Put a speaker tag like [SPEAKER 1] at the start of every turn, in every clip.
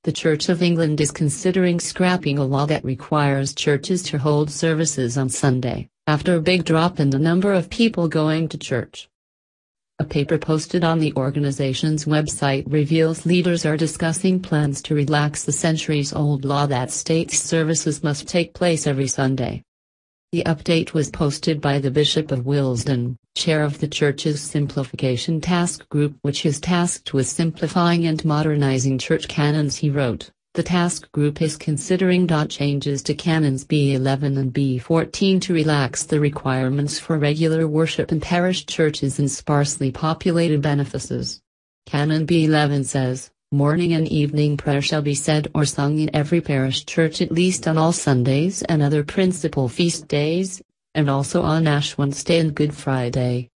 [SPEAKER 1] the Church of England is considering scrapping a law that requires churches to hold services on Sunday, after a big drop in the number of people going to church. A paper posted on the organization's website reveals leaders are discussing plans to relax the centuries-old law that states services must take place every Sunday. The update was posted by the Bishop of Willesden, chair of the church's Simplification Task Group, which is tasked with simplifying and modernizing church canons. He wrote, "The task group is considering changes to canons B11 and B14 to relax the requirements for regular worship in parish churches and sparsely populated benefices. Canon B11 says, morning and evening prayer shall be said or sung in every parish church at least on all Sundays and other principal feast days, and also on Ash Wednesday and Good Friday.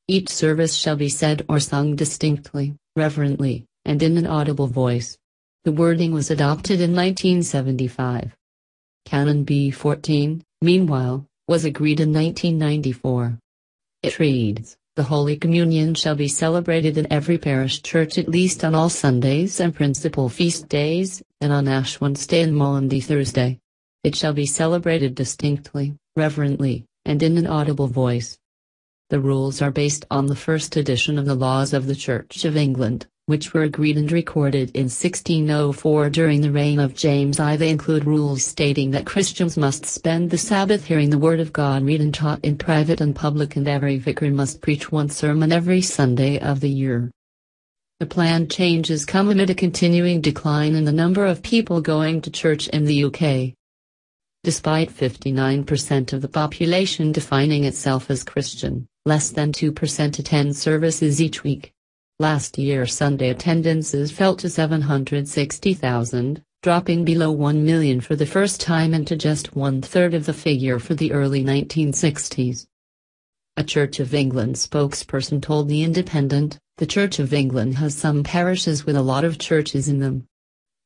[SPEAKER 1] Each service shall be said or sung distinctly, reverently, and in an audible voice." The wording was adopted in 1975. Canon B14, meanwhile, was agreed in 1994. It reads, "The Holy Communion shall be celebrated in every parish church at least on all Sundays and principal feast days, and on Ash Wednesday and Maundy Thursday. It shall be celebrated distinctly, reverently, and in an audible voice." The rules are based on the first edition of the Laws of the Church of England, which were agreed and recorded in 1604 during the reign of James I. They include rules stating that Christians must spend the Sabbath hearing the Word of God read and taught in private and public, and every vicar must preach one sermon every Sunday of the year. The planned changes come amid a continuing decline in the number of people going to church in the UK. Despite 59% of the population defining itself as Christian, less than 2% attend services each week. Last year Sunday attendances fell to 760,000, dropping below 1 million for the first time and to just one-third of the figure for the early 1960s. A Church of England spokesperson told The Independent, "The Church of England has some parishes with a lot of churches in them.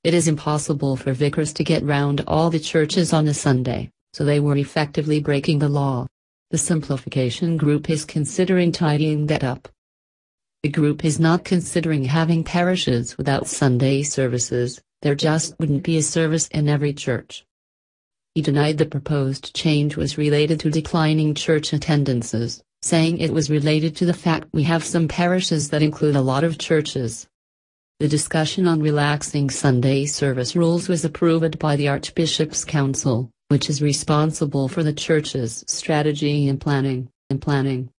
[SPEAKER 1] It is impossible for vicars to get round all the churches on a Sunday, so they were effectively breaking the law. The Simplification Group is considering tidying that up." The group is not considering having parishes without Sunday services, there just wouldn't be a service in every church. He denied the proposed change was related to declining church attendances, saying it was related to the fact we have some parishes that include a lot of churches. The discussion on relaxing Sunday service rules was approved by the Archbishop's Council, which is responsible for the church's strategy and planning.